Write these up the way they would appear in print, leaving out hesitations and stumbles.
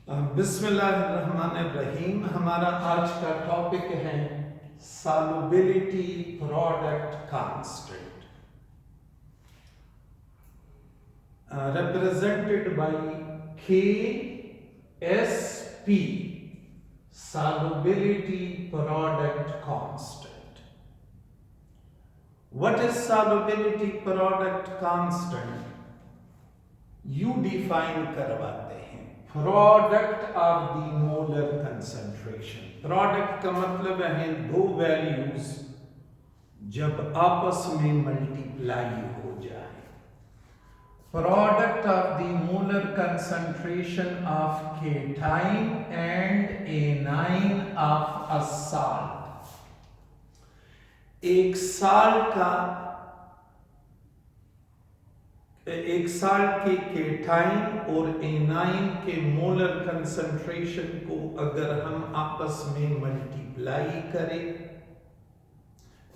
बिस्मिल्लाहिर्रहमानिर्रहीम। हमारा आज का टॉपिक है solubility product constant, represented by KSP, solubility product constant. What is solubility product constant? You define करवाते हैं, product of the molar concentration. Product का मतलब है दो वैल्यूज जब आपस में मल्टीप्लाई हो जाए। Product of the molar concentration of cation and A9 of a salt. एक साल्ट के केटाइन और एनाइन के मोलर कंसंट्रेशन को अगर हम आपस में मल्टीप्लाई करें,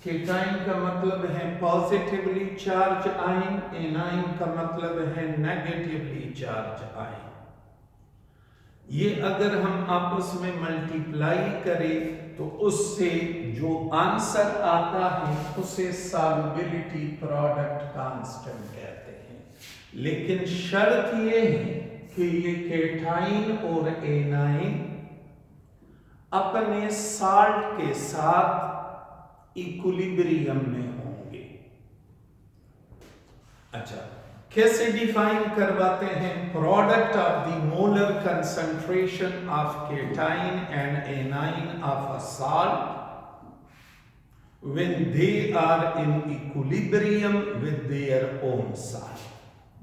केटाइन का मतलब है पॉजिटिवली चार्ज आयन, एनाइन का मतलब है नेगेटिवली चार्ज आयन। ये अगर हम आपस में मल्टीप्लाई करें तो उससे जो आंसर आता है उसे सॉल्युबिलिटी प्रोडक्ट कांस्टेंट कहते हैं। लेकिन शर्त ये है कि ये केटाइन और एनाइन अपने साल्ट के साथ इक्विलिब्रियम में होंगे। अच्छा, कैसे डिफाइन करवाते हैं? Product of the molar concentration of cation and A9 of a salt when they are in equilibrium with their own salt।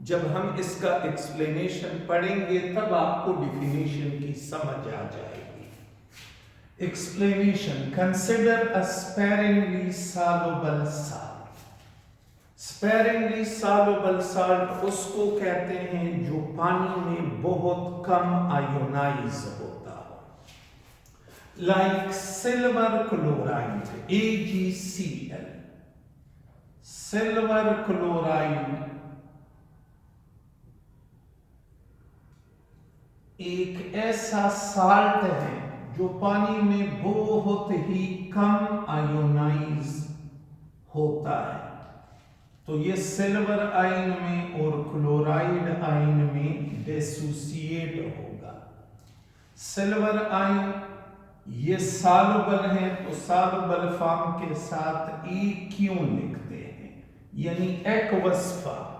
जब हम इसका एक्सप्लेनेशन पढ़ेंगे तब आपको डिफिनेशन की समझ आ जाएगी। Explanation: consider a sparingly soluble salt. Sparingly soluble salt उसको कहते हैं जो पानी में बहुत कम आयोनाइज होता हो, like silver chloride AgCl। Silver chloride एक ऐसा साल्ट है जो पानी में बहुत ही कम आयोनाइज होता है। तो ये सिल्वर आयन में और क्लोराइड आयन में डिसोसिएट होगा। सिल्वर आयन ये सॉल्युबल है तो सॉल्युबल फॉर्म के साथ E क्यों लिखते हैं, यानी एक्वस फॉर्म।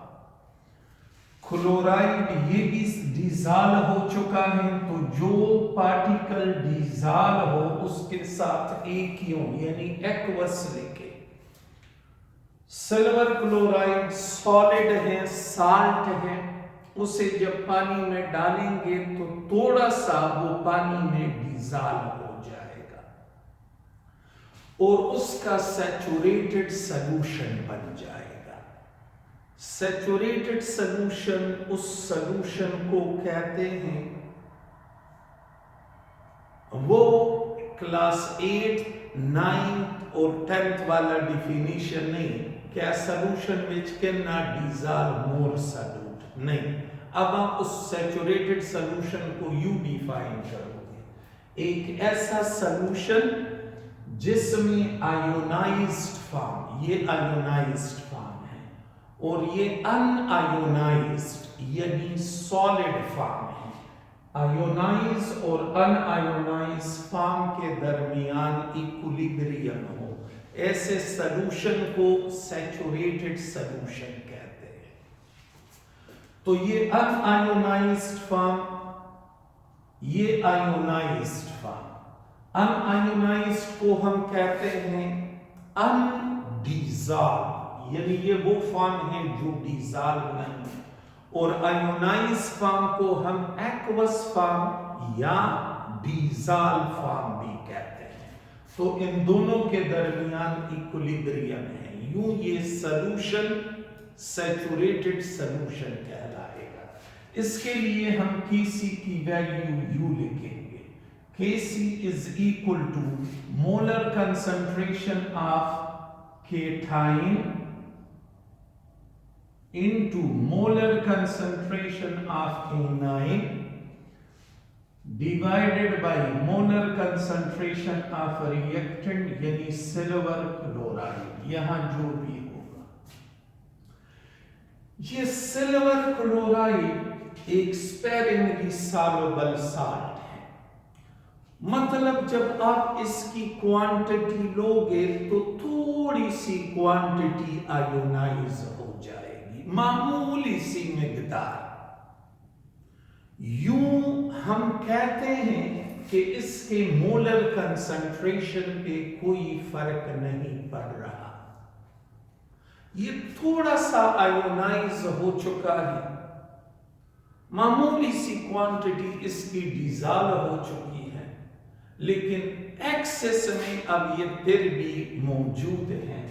क्लोराइड ये भी डिसॉल्व हो चुका है तो जो पार्टिकल डिसॉल्व हो उसके साथ ए क्यों, यानी एक्वस लिखे। सिल्वर क्लोराइड सॉलिड है, साल्ट है, उसे जब पानी में डालेंगे तो थोड़ा सा वो पानी में डिसॉल्व हो जाएगा और उसका सैचुरेटेड सॉल्यूशन बन जाएगा। सैचुरेटेड सॉल्यूशन, उस सॉल्यूशन को कहते हैं, वो क्लास 8, 9 और 10th वाला डिफिनेशन नहीं, क्या solution which can not dissolve more solute नहीं। अब आप उस सैचुरेटेड सॉल्यूशन को यू डिफाइन करोगे, एक ऐसा सॉल्यूशन जिसमें आयोनाइज्ड फॉर्म, ये आयोनाइज्ड फॉर्म है और ये अनआयोनाइज्ड यानी सॉलिड फॉर्म है। आयोनाइज और अनआयोनाइज फॉर्म के दरमियान इक्विलिब्रियम हो, ऐसे सॉल्यूशन को सैचुरेटेड सॉल्यूशन कहते हैं। तो ये अनआयोनाइज्ड फॉर्म, ये आयोनाइज्ड फॉर्म, अनआयोनाइज्ड को हम कहते हैं अनडिसॉल्व, यानी ये वो फॉर्म है जो डिसॉल्व नहीं है, और आयोनाइज फॉर्म को हम एक्वस फॉर्म या डिसॉल्व फॉर्म भी कहते हैं। तो इन दोनों के दरमियान इक्विलिब्रियम है, यूं ये सॉल्यूशन सैचुरेटेड सॉल्यूशन कहलाएगा। इसके लिए हम Kc की वैल्यू U लिखेंगे। Kc is equal to molar concentration of cation into molar concentration of anion divided by molar concentration of reactant यानी सिल्वर क्लोराइड। यहां जो भी होगा, ये सिल्वर क्लोराइड एक स्पेरिंगली सॉल्युबल साल्ट है। मतलब जब आप इसकी क्वांटिटी लोगे तो थोड़ी सी क्वांटिटी आयोनाइज हो जाएगी, मामूली सी मिकदार। यूं हम कहते हैं कि इसके मोलर कंसंट्रेशन पे कोई फर्क नहीं पड़ रहा, ये थोड़ा सा आयोनाइज हो चुका है, मामूली सी क्वांटिटी इसकी डिसॉल्व हो चुकी है, लेकिन एक्सेस में अब ये फिर भी मौजूद है।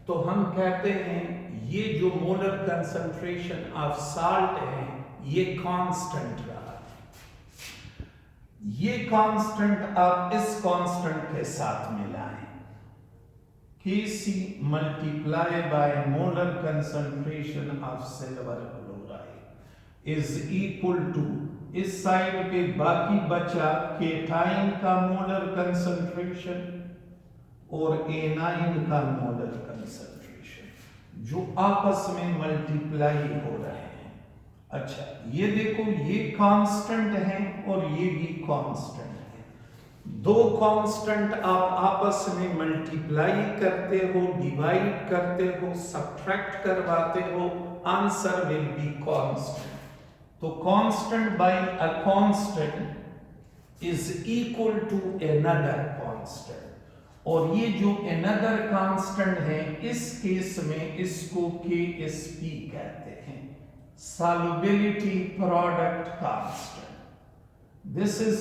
तो हम कहते हैं ये जो मोलर कंसंट्रेशन ऑफ साल्ट है ये कांस्टेंट रहा। ये कांस्टेंट आप इस कांस्टेंट के साथ मिलाएं, Kc multiply by molar concentration of silver chloride is equal to, इस साइड पे बाकी बचा केटाइन का मोलर कंसंट्रेशन और एनाइन का मोलर कंसंट्रेशन जो आपस में मल्टीप्लाई हो रहे हैं। अच्छा, ये देखो, ये कांस्टेंट है और ये भी कांस्टेंट है। दो कांस्टेंट आप आपस में मल्टीप्लाई करते हो, डिवाइड करते हो, सब्ट्रैक्ट करवाते हो, आंसर विल बी कांस्टेंट। तो constant by a constant is equal to another constant, और ये जो अनदर कांस्टेंट है इस केस में इसको KSP कहते हैं, solubility product constant। This is,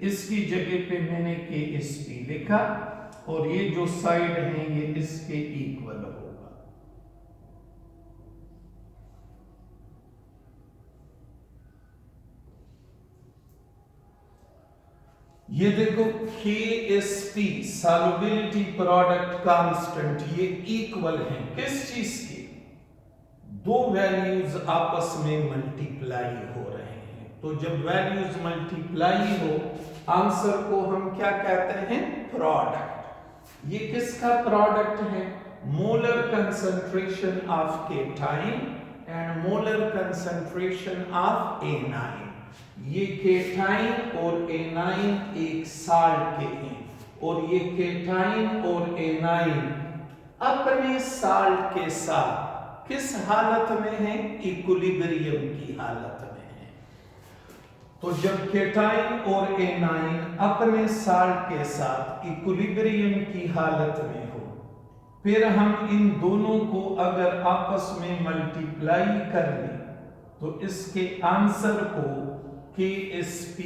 इसकी जगह पे मैंने KSP लिखा और ये जो साइड है ये इसके इक्वल होगा। ये देखो KSP solubility product constant ये इक्वल है किस चीज के? दो वैल्यूज आपस में मल्टीप्लाई हो रहे हैं। तो जब वैल्यूज मल्टीप्लाई हो, आंसर को हम क्या कहते हैं? प्रोडक्ट। ये किसका प्रोडक्ट है? Molar concentration of cation and molar concentration of anion. ये केटाइन और एनाइन एक साल्ट के हैं, और ये केटाइन और एनाइन अपने साल्ट के साथ किस हालत में है? इक्विलिब्रियम की हालत में है। तो जब केटाइन और एनाइन अपने साल्ट के साथ इक्विलिब्रियम की हालत में हो, फिर हम इन दोनों को अगर आपस में मल्टीप्लाई कर लें तो इसके आंसर को KSP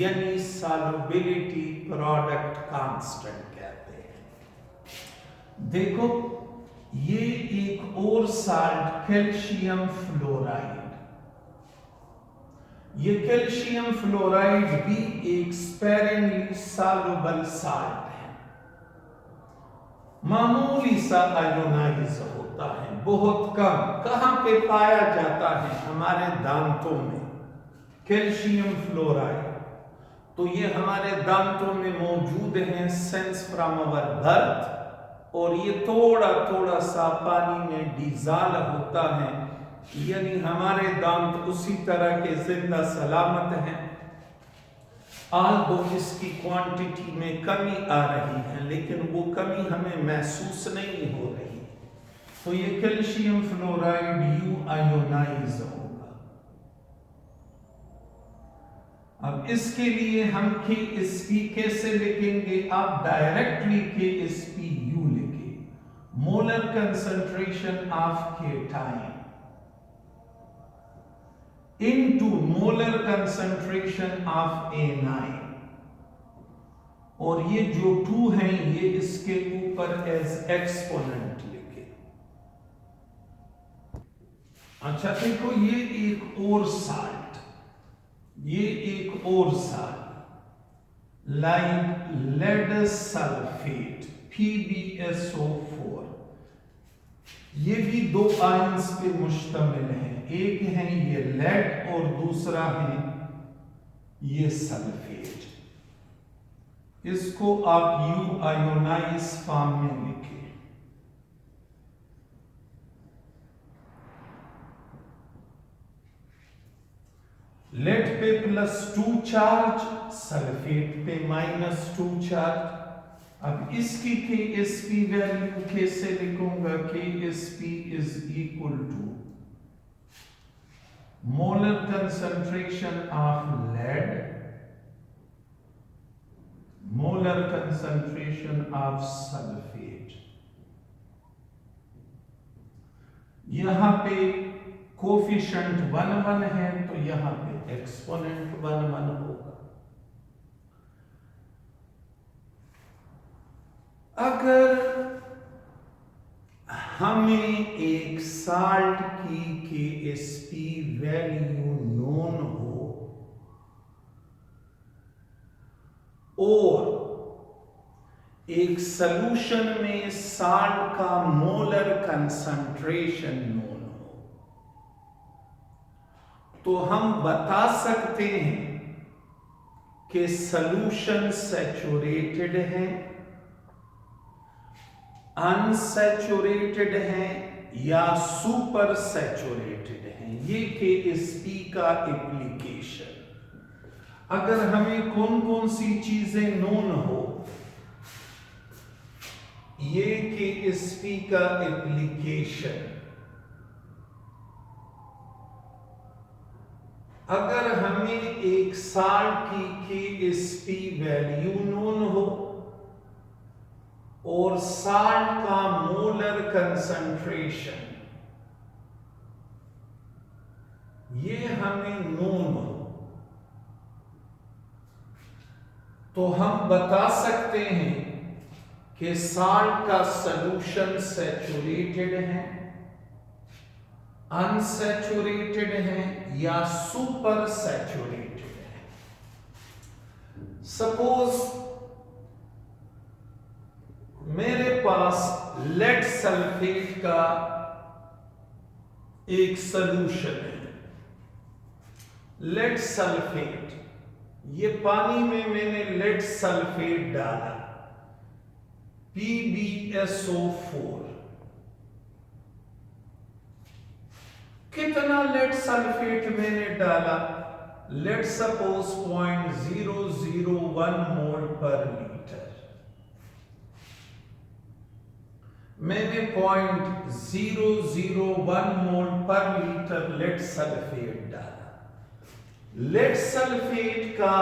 यानी सॉल्युबिलिटी प्रोडक्ट कांस्टेंट कहते हैं। देखो, ये एक और साल्ट कैल्शियम फ्लोराइड, ये कैल्शियम फ्लोराइड भी एक स्पेरिंगली सॉल्युबल साल्ट है, मामूली सा आयोनाइज होता है, बहुत कम। कहां पे पाया जाता है? हमारे दांतों में कैल्शियम फ्लोराइड। तो ये हमारे दांतों में मौजूद है सेंस फ्रॉम अवर बर्थ, और ये थोड़ा थोड़ा सा पानी में डिसॉल्व होता है, यानी हमारे दांत उसी तरह के जिंदा सलामत हैं। आल्दो इसकी क्वांटिटी में कमी आ रही है, लेकिन वो कमी हमें महसूस नहीं हो रही। तो ये कैल्शियम फ्लोराइड यू आयोनाइज होगा। अब इसके लिए हम KSP कैसे लिखेंगे? आप डायरेक्टली KSP यू लिखे, molar concentration of cation into molar concentration of anion, और ये जो 2 हैं ये इसके ऊपर एज एक्सपोनेंट लिखे। अच्छा देखो, ये एक और साल्ट, ये एक और salt like lead sulphate PbSO4, ये भी 2 आयंस पे मुश्तमिल है। एक है ये लेड और दूसरा है ये सल्फेट, इसको आप यू आयोनाइज फॉर्म में लिखें। लेड पे +2 चार्ज, सल्फेट पे -2 चार्ज। अब इसकी Ksp वैल्यू कैसे लिखूंगा? Ksp is equal to molar concentration of lead, molar concentration of sulphate. यहां पे कोफिशिएंट 1 1 है, तो यहां पे एक्सपोनेंट 1 1 होगा। अगर हमें एक साल्ट की Ksp वैल्यू नोन हो और एक सॉल्यूशन में साल्ट का मोलर कंसंट्रेशन नोन हो, तो हम बता सकते हैं कि सॉल्यूशन सैचुरेटेड है, अनसैचुरेटेड है या सुपर सैचुरेटेड है। ये Ksp का एप्लीकेशन। अगर हमें कौन कौन सी चीजें नोन हो, ये Ksp का एप्लीकेशन। अगर हमें एक साल्ट की Ksp वैल्यू नोन हो और साल्ट का मोलर कंसंट्रेशन ये हमें नोन हो, तो हम बता सकते हैं कि साल्ट का सॉल्यूशन सैचुरेटेड है, अनसैचुरेटेड है या सुपर सैचुरेटेड है। सपोज मेरे पास लेड सल्फेट का एक सॉल्यूशन है। लेड सल्फेट, ये पानी में मैंने लेड सल्फेट डाला, PbSO4। कितना लेड सल्फेट मैंने डाला? लेट सपोज 0.001 मोल पर लीटर। मैंने 0.001 मोल पर लीटर लेड सल्फेट डाला। लेड सल्फेट का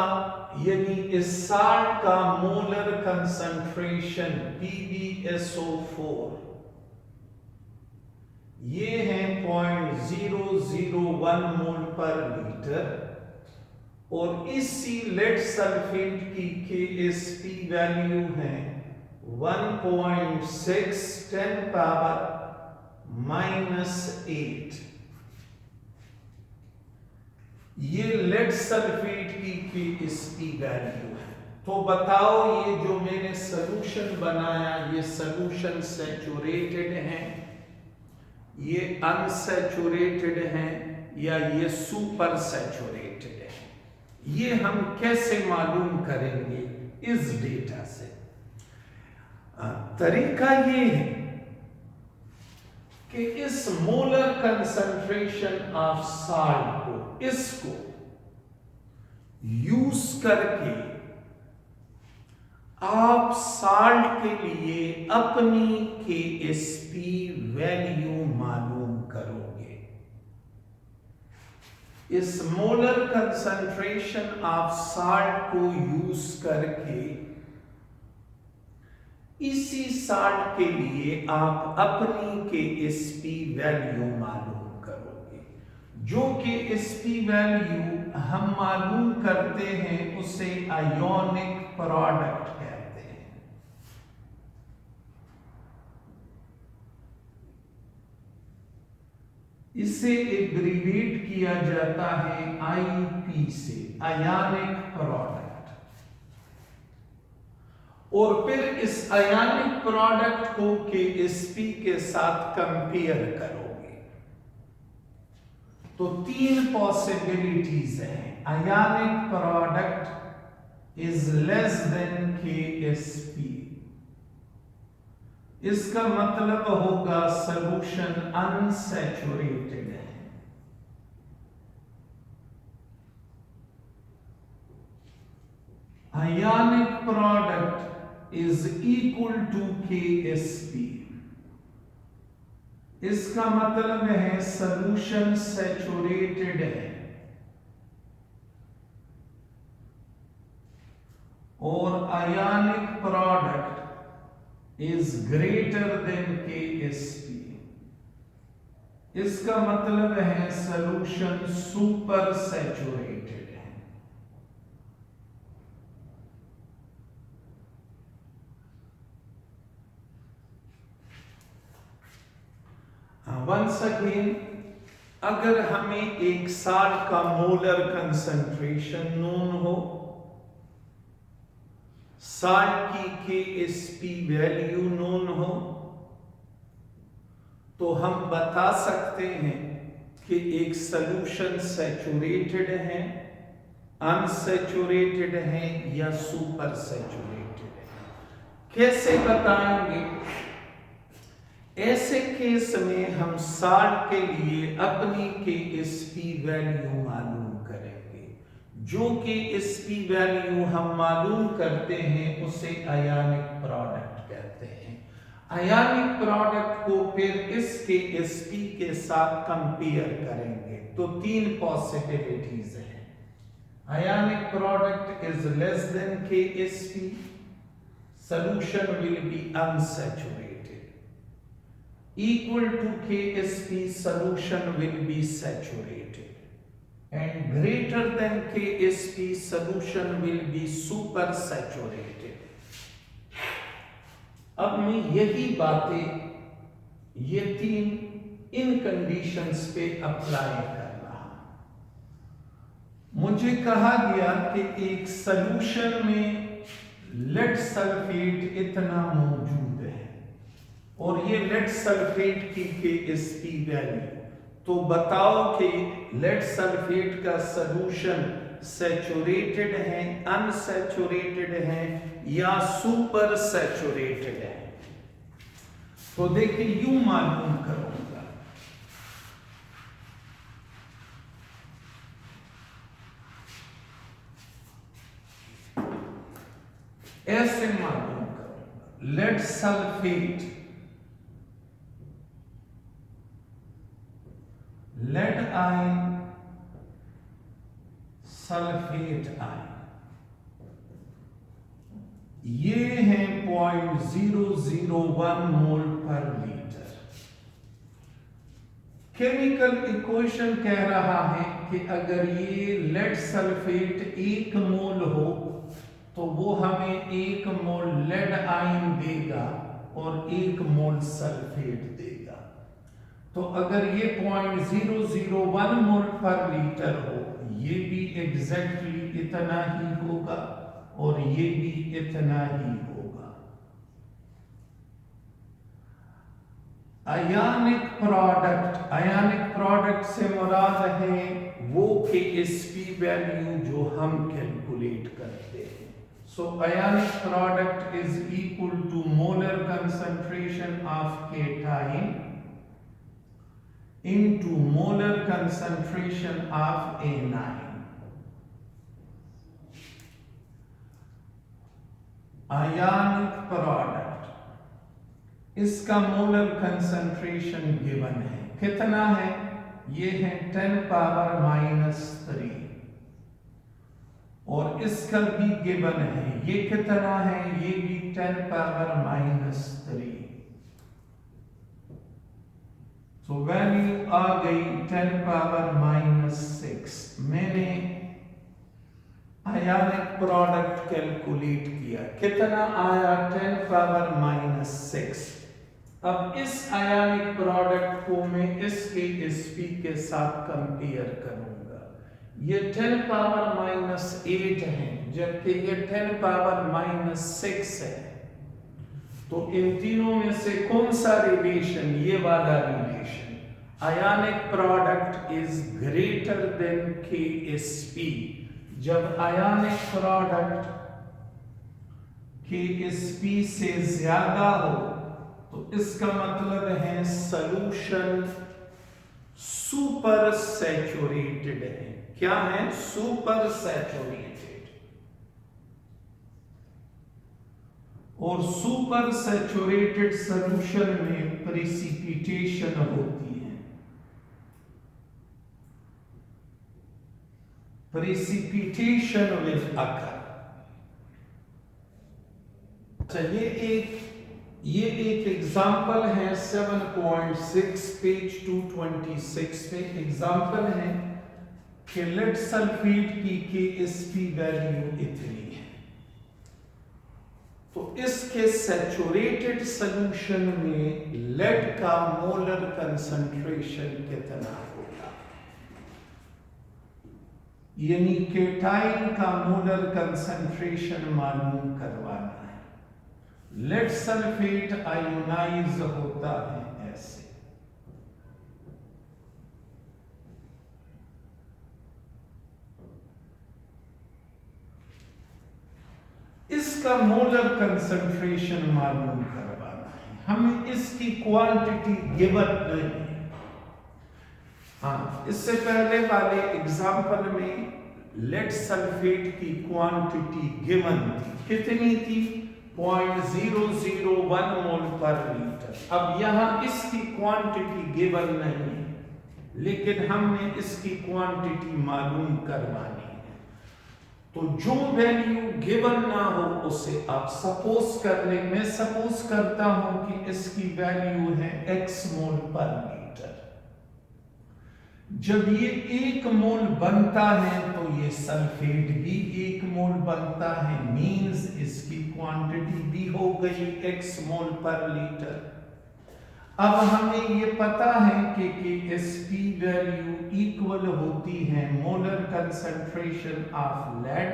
यानी इस साल्ट का मोलर कंसंट्रेशन PbSO4 ये है 0.001 मोल पर लीटर, और इसी लेड सल्फेट की Ksp वैल्यू है 1.6 10⁻⁸। ये लेड सल्फेट की Ksp वैल्यू है। तो बताओ, ये जो मैंने सॉल्यूशन बनाया, ये सॉल्यूशन सैचुरेटेड है, ये अनसैचुरेटेड है या ये सुपर सैचुरेटेड है? ये हम कैसे मालूम करेंगे इस डेटा से? तरीका ये है कि इस मोलर कंसंट्रेशन ऑफ साल्ट को, इसको यूज करके आप साल्ट के लिए अपनी Ksp वैल्यू मालूम करोगे। इस मोलर कंसंट्रेशन ऑफ साल्ट को यूज करके इसी साल्ट के लिए आप अपनी Ksp वैल्यू मालूम करोगे। जो Ksp वैल्यू हम मालूम करते हैं उसे आयोनिक प्रोडक्ट कहते हैं। इसे एब्रीवेट किया जाता है IP से, आयनिक प्रोडक्ट। और फिर इस आयनिक प्रोडक्ट को Ksp के साथ कंपेयर करोगे तो 3 पॉसिबिलिटीज हैं। Ionic product is less than KSP, इसका मतलब होगा सॉल्यूशन अनसैचुरेटेड है। Ionic product is equal to KSP, इसका मतलब है सॉल्यूशन सैचुरेटेड है और ionic product is greater than KSP, इसका मतलब है सॉल्यूशन सुपर सैचुरेटेड है। वंस अगेन, अगर हमें एक साल का मोलर कंसंट्रेशन नोन हो, साल की KSP वैल्यू नोन हो, तो हम बता सकते हैं कि एक सॉल्यूशन सैचुरेटेड है, अनसैचुरेटेड है या सुपर सैचुरेटेड है। कैसे बताएंगे? ऐसे केस में हम साल के लिए अपनी KSP वैल्यू मालूम करेंगे। जो KSP वैल्यू हम मालूम करते हैं उसे आयनिक प्रोडक्ट कहते हैं। आयनिक प्रोडक्ट को फिर इस KSP के साथ कंपेयर करेंगे तो तीन पॉसिबिलिटीज हैं। Ionic product is less than KSP, solution will be unsaturated. Equal to KSP, solution will be saturated. And greater than KSP, solution will be super saturated. अब मैं यही बातें ये तीन इन कंडीशंस पे अप्लाई कर रहा हूं। मुझे कहा गया कि एक सॉल्यूशन में लेड सल्फेट इतना मौजूद है और ये लेड सल्फेट की KSP वैल्यू, तो बताओ कि लेड सल्फेट का सॉल्यूशन सैचुरेटेड है, अनसैचुरेटेड है या सुपर सैचुरेटेड है। तो देखिए यूं मालूम करूंगा, ऐसे मालूम करूंगा। Lead sulphate, lead ion, sulphate ion, ये हैं 0.001 मोल पर लीटर। केमिकल इक्वेशन कह रहा है कि अगर ये लेड सल्फेट 1 मोल हो तो वो हमें 1 मोल लेड आयन देगा और 1 मोल सल्फेट देगा। तो अगर ये 0.001 मोल पर लीटर हो, ये भी एग्जैक्टली इतना ही होगा और ये भी इतना ही होगा। आयनिक प्रोडक्ट से मुराद है वो KSP वैल्यू जो हम कैलकुलेट करते हैं। So ionic product is equal to molar concentration of cation into molar concentration of anion. Ionic product, इसका मोलर कंसंट्रेशन गिवन है, कितना है? ये है 10⁻³ और इसका भी गिवन है, ये कितना है? ये भी 10⁻³ तो वैल्यू आ गई 10⁻⁶। मैंने आयनिक प्रोडक्ट कैलकुलेट किया, कितना आया? 10⁻⁶। अब इस आयनिक प्रोडक्ट को मैं इस KSP के साथ कंपेयर करूंगा। ये 10⁻8 है जबकि ये 10⁻6 है। तो इन तीनों में से कौन सा रिलेशन? ये वाला relation. Ionic product is greater than KSP। जब आयनिक प्रोडक्ट KSP से ज्यादा हो तो इसका मतलब है सॉल्यूशन सुपर सैचुरेटेड है। क्या है? Super saturated. और सुपर सैचुरेटेड सॉल्यूशन में प्रेसिपिटेशन होती है। Precipitation will occur. ये एक एग्जाम्पल है 7.6 पेज 226 पे एग्जाम्पल है कि लेड सल्फेट की KSP वैल्यू इतनी है, तो इसके सैचुरेटेड सॉल्यूशन में लेड का मोलर कंसंट्रेशन कितना होगा, यानी केटाइन का मोलर कंसंट्रेशन मालूम करवाना है। लेड सल्फेट आयोनाइज होता है ऐसे। इसका मोलर कंसंट्रेशन मालूम करवाना है हमें। इसकी क्वांटिटी गिवन नहीं है। हाँ, इससे पहले वाले एग्जाम्पल में लेड सल्फेट की क्वांटिटी गिवन थी। कितनी थी? 0.001 मोल पर लीटर। अब यहां इसकी क्वांटिटी गिवन नहीं है, लेकिन हमने इसकी क्वांटिटी मालूम करवानी है। तो जो वैल्यू गिवन ना हो उसे आप सपोज कर ले। मैं सपोज करता हूं कि इसकी वैल्यू है x मोल पर लीटर। जब ये 1 मोल बनता है तो ये सल्फेट भी 1 मोल बनता है, मींस इसकी क्वांटिटी भी हो गई x मोल पर लीटर। अब हमें ये पता है कि KSP वैल्यू इक्वल होती है molar concentration of lead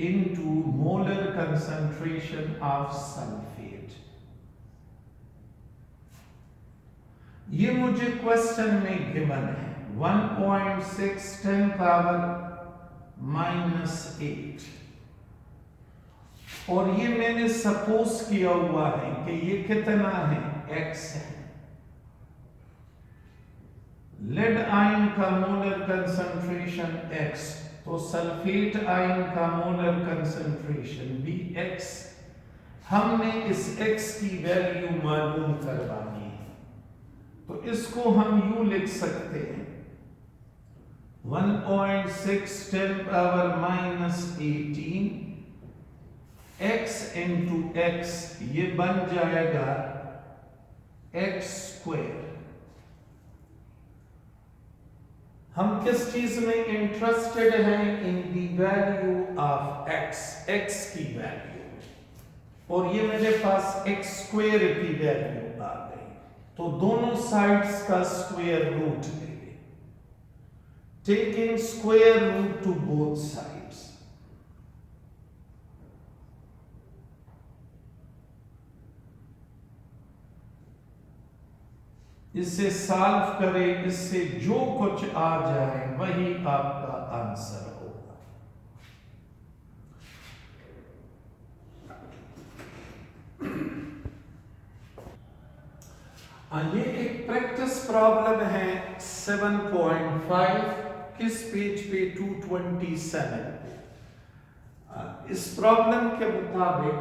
into molar concentration of sulphate. ये मुझे क्वेश्चन में गिवन है 1.6 10 पावर -8, और ये मैंने सपोज किया हुआ है कि ये कितना है? x है। लेड आयन का मोलर कंसंट्रेशन x, तो सल्फेट आयन का मोलर कंसंट्रेशन भी x। हमने इस x की वैल्यू मालूम करवानी है, तो इसको हम यूं लिख सकते हैं 1.6 10 पावर -18 x इंटू x, ये बन जाएगा x स्क्वायर। हम किस चीज में इंटरेस्टेड हैं? In the value of x की वैल्यू, और ये मेरे पास x स्क्वायर की वैल्यू आ गई, तो दोनों साइड्स का स्क्वायर रूट ले लें, taking square root to both sides. इसे सॉल्व करें, इससे जो कुछ आ जाए वही आपका आंसर होगा। ये एक प्रैक्टिस प्रॉब्लम है 7.5, किस पेज पे? 227। इस प्रॉब्लम के मुताबिक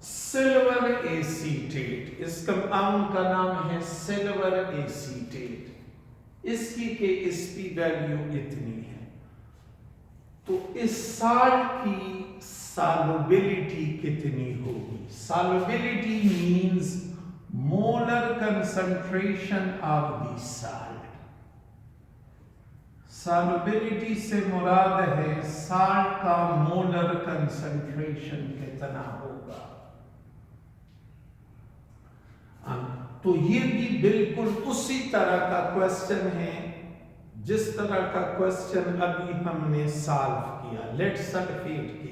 सिल्वर एसीटेट, इस कंपाउंड का नाम है सिल्वर एसीटेट, इसकी KSP वैल्यू इतनी है, तो इस साल्ट की सॉल्युबिलिटी कितनी होगी? Solubility means molar concentration of the salt. Solubility से मुराद है साल्ट का मोलर कंसंट्रेशन कितना होगा। तो ये भी बिल्कुल उसी तरह का क्वेश्चन है जिस तरह का क्वेश्चन अभी हमने सॉल्व किया लेड सल्फेट के लिए।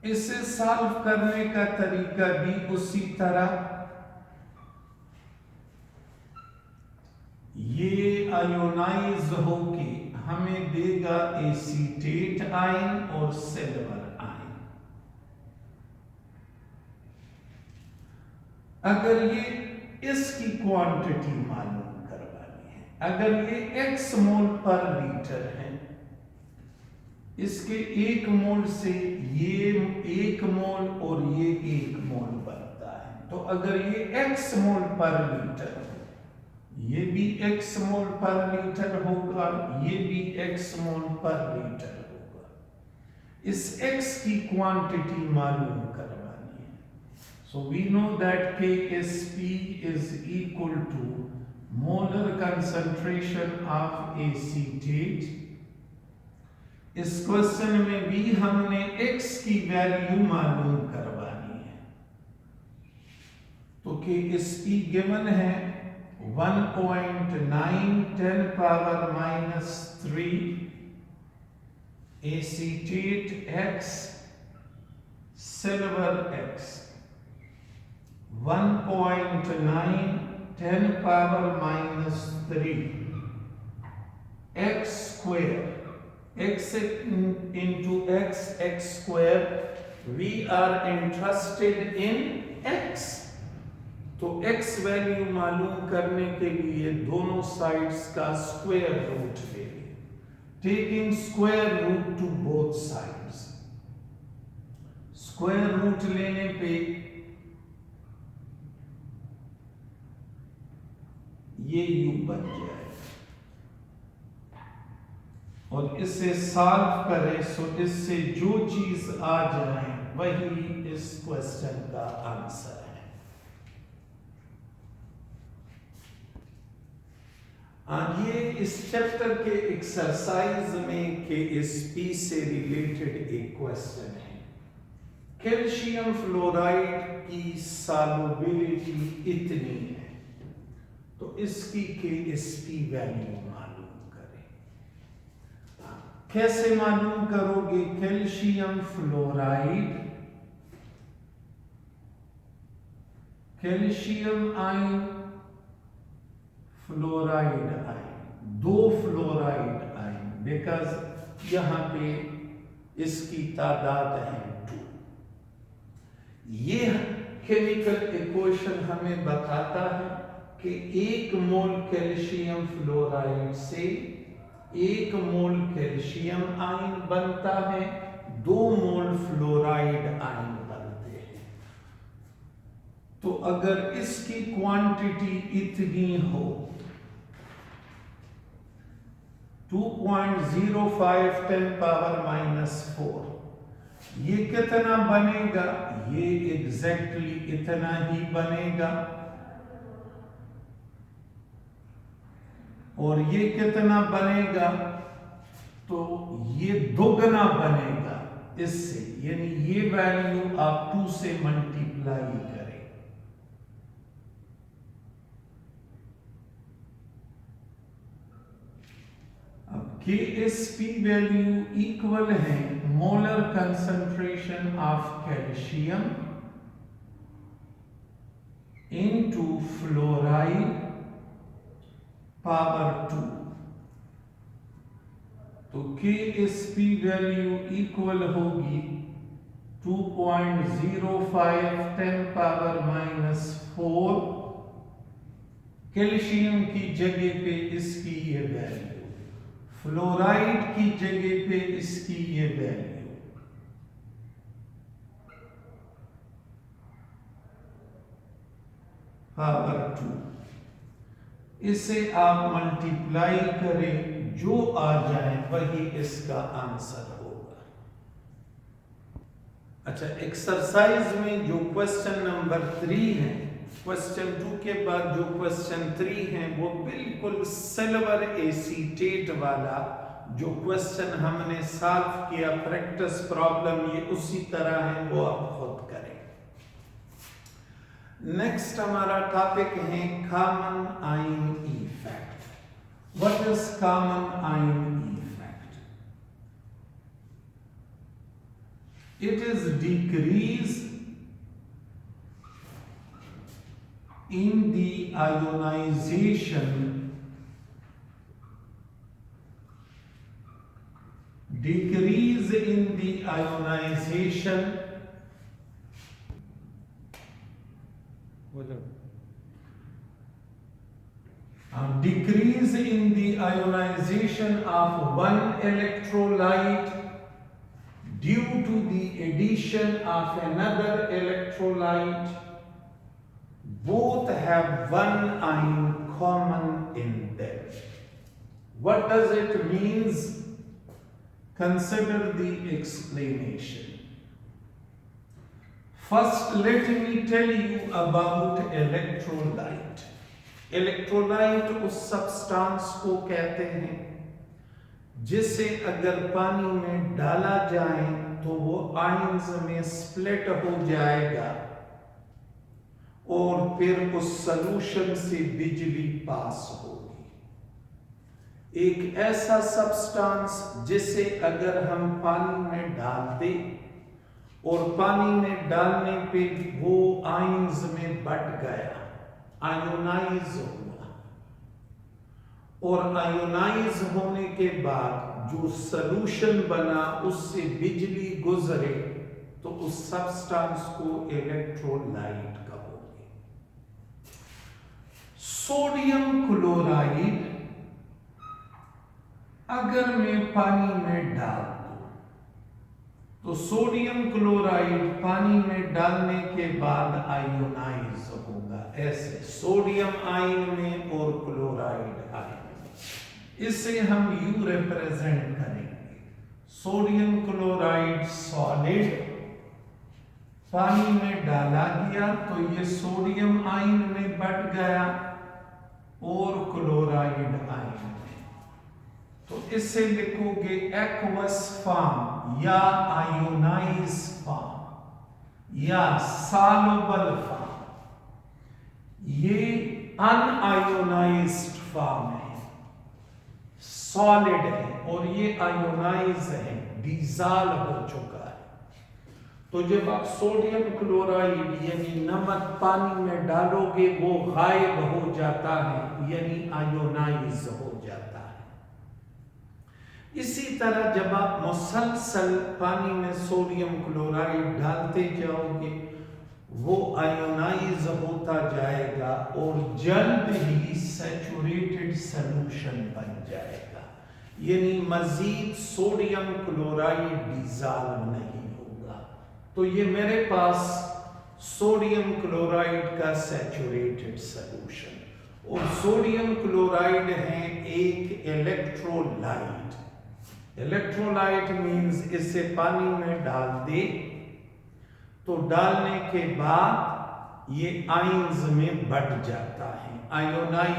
इसे सॉल्व करने का तरीका भी उसी तरह ये आयोनाइज होके हमें देगा एसीटेट आयन और सिल्वर आयन। अगर ये इसकी क्वांटिटी मालूम करवानी है, अगर ये x मोल पर लीटर है, इसके 1 मोल से ये 1 मोल और ये 1 मोल बनता है। तो अगर ये x मोल पर लीटर है, ये भी x मोल पर लीटर होगा, ये भी x मोल पर लीटर होगा। इस x की क्वांटिटी मालूम करवानी है। So we know that KSP is equal to molar concentration of acetate. इस क्वेश्चन में भी हमने x की वैल्यू मालूम करवानी है। तो KSP गिवन है 1.9 10 power minus 3 acetate x, silver x 1.9 10 power minus 3 x square, x into x square, we are interested in x। तो x वैल्यू मालूम करने के लिए दोनों साइड्स का स्क्वायर रूट ले लें, taking square root to both sides. Square root लेने पे ये u बन जाए और इसे सॉल्व करें, सो इससे जो चीज आ जाए वही इस क्वेश्चन का आंसर है। ये इस चैप्टर के एक्सरसाइज में KSP से रिलेटेड एक क्वेश्चन है। कैल्शियम फ्लोराइड की सॉल्युबिलिटी इतनी है, तो इसकी KSP वैल्यू मालूम करें। कैसे मालूम करोगे? Calcium fluoride, calcium ion, fluoride ion, 2 fluoride ion, because यहां पे इसकी तादाद है 2। ये केमिकल इक्वेशन हमें बताता है कि 1 मोल कैल्शियम फ्लोराइड से 1 मोल कैल्शियम आयन बनता है, 2 मोल फ्लोराइड आयन बनते हैं। तो अगर इसकी क्वांटिटी इतनी हो, 2.05 10 पावर माइनस 4, ये कितना बनेगा? ये एग्जैक्टली इतना ही बनेगा। और ये कितना बनेगा? तो ये दोगुना बनेगा इससे, यानी ये वैल्यू आप 2 से मल्टीप्लाई करें। अब KSP वैल्यू इक्वल है molar concentration of calcium into fluoride power 2। तो KSP वैल्यू इक्वल होगी 2.05 10 पावर माइनस 4। कैल्शियम की जगह पे इसकी ये वैल्यू, फ्लोराइड की जगह पे इसकी ये वैल्यू। पावर 2, इसे आप मल्टीप्लाई करें, जो आ जाए वही इसका आंसर होगा। अच्छा, एक्सरसाइज में जो क्वेश्चन नंबर 3 है, क्वेश्चन 2 के बाद जो क्वेश्चन 3 है वो बिल्कुल सिल्वर एसीटेट वाला जो क्वेश्चन हमने सॉल्व किया प्रैक्टिस प्रॉब्लम, ये उसी तरह है, वो आप खुद करें। नेक्स्ट हमारा टॉपिक है common ion effect. What is common ion effect? It is decrease in the ionization decrease in the ionization decrease in the ionization of one electrolyte due to the addition of another electrolyte. Both have one ion common in them. What does it mean? Consider the explanation. First, let me tell you about electrolyte. Electrolyte उस substance को कहते हैं जिसे अगर पानी में डाला जाए तो वो आयंस में स्प्लिट हो जाएगा और फिर उस सॉल्यूशन से बिजली पास होगी। एक ऐसा सब्सटेंस जिसे अगर हम पानी में डाल दें और पानी में डालने पे वो आयंस में बट गया, आयोनाइज हुआ, और आयोनाइज होने के बाद जो सॉल्यूशन बना उससे बिजली गुजरे तो उस सब्सटेंस को इलेक्ट्रोलाइट कहोगे। सोडियम क्लोराइड अगर मैं पानी में डाल दूं तो सोडियम क्लोराइड पानी में डालने के बाद आयोनाइज होगा, ऐसे सोडियम आयन में और क्लोराइड आयन में। इसे हम यू रिप्रेजेंट करेंगे। सोडियम क्लोराइड सॉलिड पानी में डाला गया तो ये सोडियम आयन में बट गया और क्लोराइड आयन में, तो इसे लिखोगे एक्वस फॉर्म या आयोनाइज फॉर्म या सॉल्युबल फॉर्म। ये अनआयोनाइज्ड फॉर्म है, सॉलिड है, और ये आयोनाइज है, डिसॉल्व हो चुका है। तो जब आप सोडियम क्लोराइड यानी नमक पानी में डालोगे वो गायब हो जाता है, यानी आयोनाइज हो जाता है। इसी तरह जब आप मुसलसल पानी में सोडियम क्लोराइड डालते जाओगे वो आयोनाइज होता जाएगा और जल्द ही सैचुरेटेड सॉल्यूशन बन जाएगा, यानी मजीद सोडियम क्लोराइड डिसॉल्व नहीं होगा। तो ये मेरे पास सोडियम क्लोराइड का सैचुरेटेड सॉल्यूशन, और सोडियम क्लोराइड है एक इलेक्ट्रोलाइट। इलेक्ट्रोलाइट मींस इसे पानी में डाल दे तो डालने के बाद ये आयंस में बट जाता है, आयोनाइज